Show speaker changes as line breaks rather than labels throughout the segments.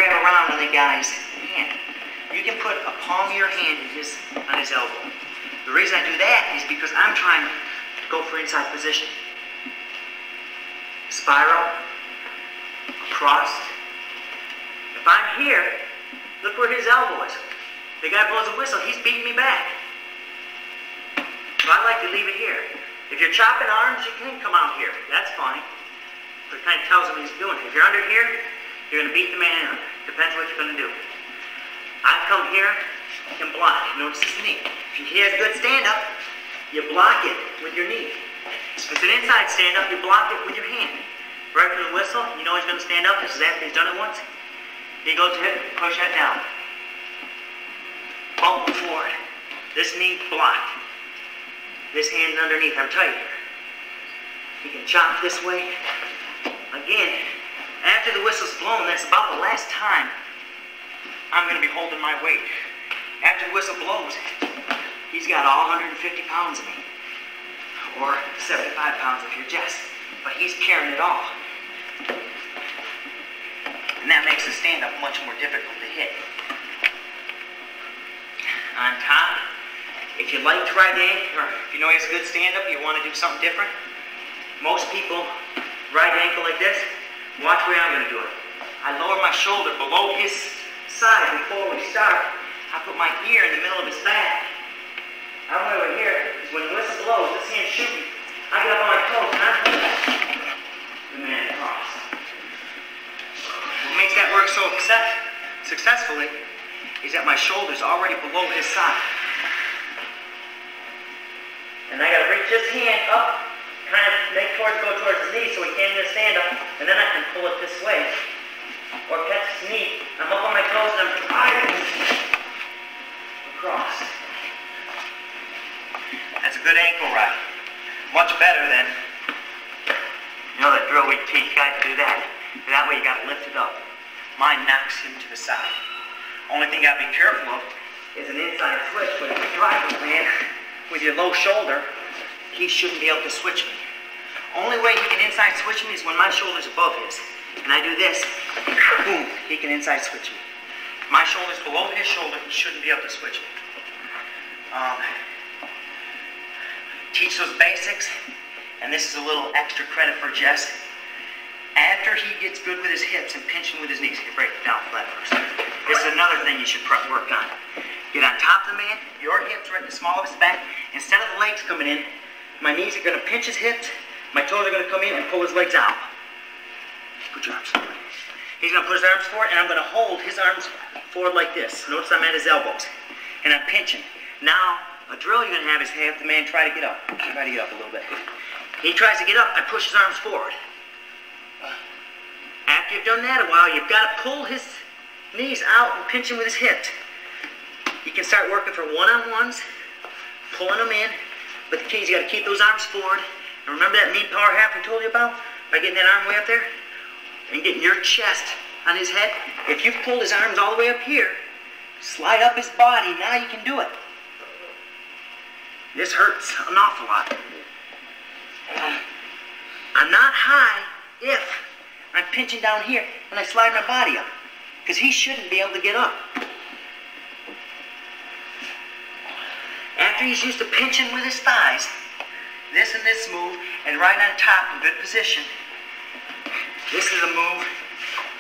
grab around on the guy's hand. You can put a palm of your hand on his elbow. The reason I do that is because I'm trying to go for inside position. Spiral, across. If I'm here, look where his elbow is. The guy blows a whistle, he's beating me back. So I like to leave it here. If you're chopping arms, you can come out here. That's fine. But it kind of tells him what he's doing. If you're under here, you're going to beat the man up. Depends what you're going to do. I come here, you can block. Notice his knee. If he has good stand-up, you block it with your knee. If it's an inside stand-up, you block it with your hand. Right for the whistle, you know he's going to stand up. This is after he's done it once. He goes to hit, push that down. Bump forward. This knee blocked. This hand underneath, I'm tight here. He can chop this way. Again, after the whistle's blown, that's about the last time I'm going to be holding my weight. After the whistle blows, he's got all 150 pounds of me. Or 75 pounds if you're Jess. But he's carrying it all. And that makes the stand-up much more difficult to hit. On top, if you like to ride the ankle, or if you know he has a good stand-up, you want to do something different, most people ride the ankle like this. Watch where I'm going to do it. I lower my shoulder below his side before we start. I put my ear in the middle of his back. I'm over here, because when the whistle blows, this hand's shooting. I get up on my toes and I pull back. The man across. What makes that work so successfully is that my shoulder's already below his side. And I gotta reach his hand up, kind of go towards his knee so he can't even stand up, and then I can pull it this way. Or catch his knee. I'm up on my toes and I'm driving across. That's a good ankle ride. Much better than, you know that drill we teach guys to do that. That way you gotta lift it up. Mine knocks him to the side. Only thing you gotta be careful of is an inside switch, but if you drive this man with your low shoulder, he shouldn't be able to switch me. Only way he can inside switch me is when my shoulder's above his. And I do this, boom, he can inside switch me. If my shoulder's below his shoulder, he shouldn't be able to switch me. Teach those basics, and this is a little extra credit for Jess. After he gets good with his hips and pinching with his knees, you break it down flat first. This is another thing you should work on. Get on top of the man, your hips right in the small of his back. Instead of the legs coming in, my knees are going to pinch his hips, my toes are going to come in and pull his legs out. Put your arms forward. He's going to put his arms forward, and I'm going to hold his arms forward like this. Notice I'm at his elbows, and I'm pinching. Now, a drill you're going to have is have the man try to get up. Try to get up a little bit. He tries to get up, I push his arms forward. After you've done that a while, you've got to pull his knees out and pinch him with his hips. You can start working for one-on-ones, pulling them in, but the key is you got to keep those arms forward. And remember that mean power half I told you about? By getting that arm way up there and getting your chest on his head. If you've pulled his arms all the way up here, slide up his body, now you can do it. This hurts an awful lot. I'm not high if I'm pinching down here and I slide my body up, because he shouldn't be able to get up. After he's used to pinching with his thighs, this and this move, and right on top in good position, this is a move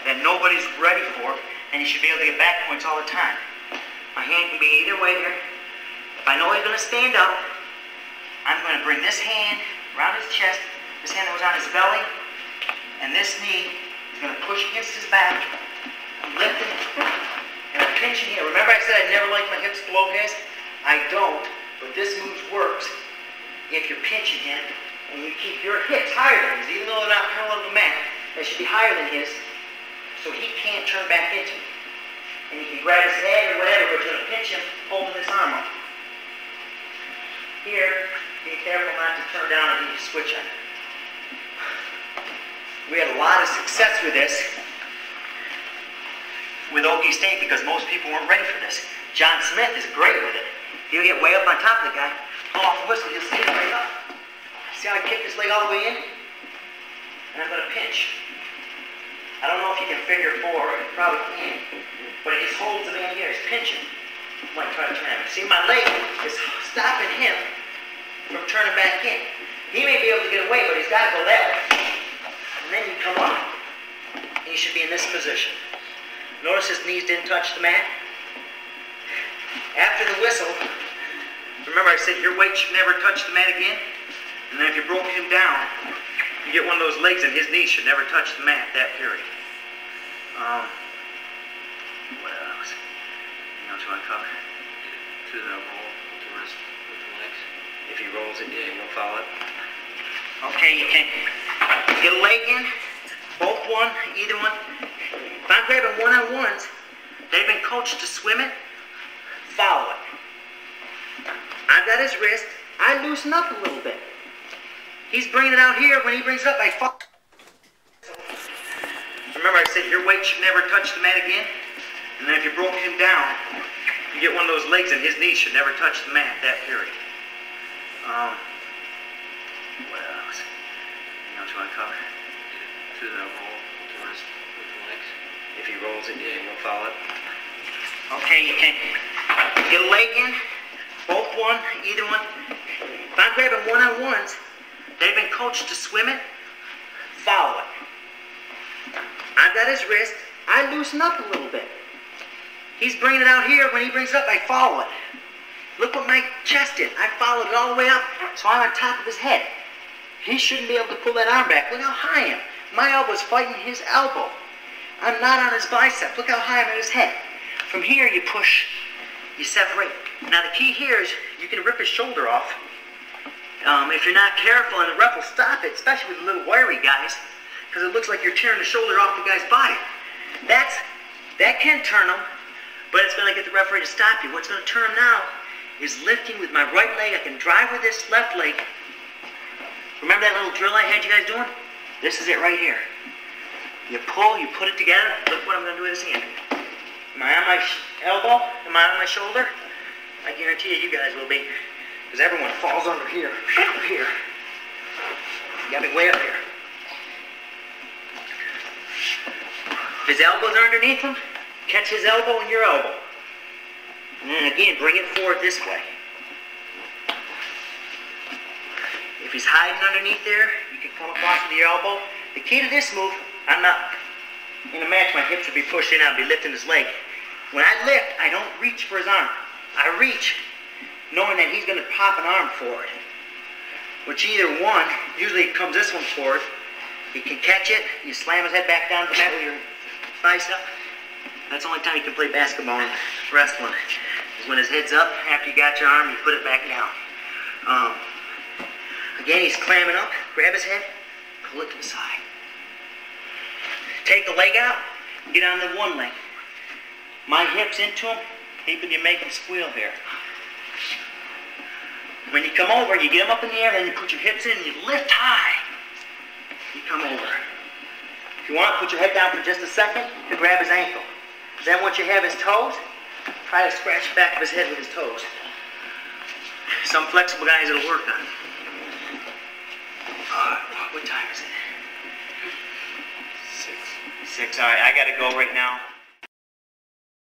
that nobody's ready for, and you should be able to get back points all the time. My hand can be either way here. If I know he's going to stand up, I'm going to bring this hand around his chest, this hand that was on his belly, and this knee is going to push against his back. I'm lifting, and I'm pinching here. Remember I said I never like my hips below his? I don't, but this move works if you're pinching him, and you keep your hips higher than his. Even though they're not parallel to the mat, they should be higher than his, so he can't turn back into me. And you can grab his head or whatever, but you're going to pinch him, holding this arm up. Here, be careful not to turn down and you switch on it. We had a lot of success with this with Okie State because most people weren't ready for this. John Smith is great with it. He'll get way up on top of the guy, pull off the whistle, you'll see his leg up. See how I kick this leg all the way in? And I'm going to pinch. I don't know if you can figure 4, probably can't. But he just holds the man here, he's pinching. Might try to turn him. See, my leg is stopping him from turning back in. He may be able to get away, but he's got to go that way. And then you come up, and you should be in this position. Notice his knees didn't touch the mat. After the whistle, remember I said your weight should never touch the mat again? And then if you broke him down, you get one of those legs and his knees should never touch the mat that period. What else? Anything else you want to cover?
To the roll with the wrist, with the legs.
If he rolls it, yeah, you'll follow it. Okay, you can get a leg in, both one, either one. If I'm grabbing one-on-ones, they've been coached to swim it, follow it. I've got his wrist, I loosen up a little bit. He's bringing it out here, when he brings it up, I follow. Remember I said your weight should never touch the mat again? And then if you broke him down, you get one of those legs and his knees should never touch the mat that period. What else? Anything else you want to cover?
To the roll with the wrist, with the legs.
If he rolls it, yeah, you'll follow it. Okay, you can get a leg in, both one, either one. If I'm grabbing one-on-ones, they've been coached to swim it, follow it. I've got his wrist, I loosen up a little bit. He's bringing it out here, when he brings it up, I follow it. Look what my chest did. I followed it all the way up, so I'm on top of his head. He shouldn't be able to pull that arm back. Look how high I am. My elbow's fighting his elbow. I'm not on his bicep. Look how high I'm at his head. From here, you push, you separate. Now, the key here is you can rip his shoulder off. If you're not careful, and the ref will stop it, especially with the little wiry guys, because it looks like you're tearing the shoulder off the guy's body. That can turn him, but it's going to get the referee to stop you. What's going to turn him now is lifting with my right leg. I can drive with this left leg. Remember that little drill I had you guys doing? This is it right here. You pull, you put it together. Look what I'm going to do with this hand. Am I on my elbow? Am I on my shoulder? I guarantee you guys will be. Because everyone falls under here. Up here. You got me way up here. If his elbows are underneath him, catch his elbow and your elbow. And then again, bring it forward this way. If he's hiding underneath there, you can come across with your elbow. The key to this move, I'm not in a match, my hips would be pushed in, I'd be lifting his leg. When I lift, I don't reach for his arm. I reach knowing that he's going to pop an arm forward. Which either one, usually it comes this one forward, he can catch it, you slam his head back down to the mat with your bicep. That's the only time you can play basketball and wrestling. Is when his head's up, after you got your arm, you put it back down. Again, he's clamming up, grab his head, pull it to the side. Take the leg out, get on the one leg. My hips into him, you make him squeal here. When you come over, you get him up in the air, then you put your hips in and you lift high. You come over. If you want, put your head down for just a second to grab his ankle. Then once you have his toes, try to scratch the back of his head with his toes. Some flexible guys it'll work on. What time is it?
6.
6, all right, I gotta go right now.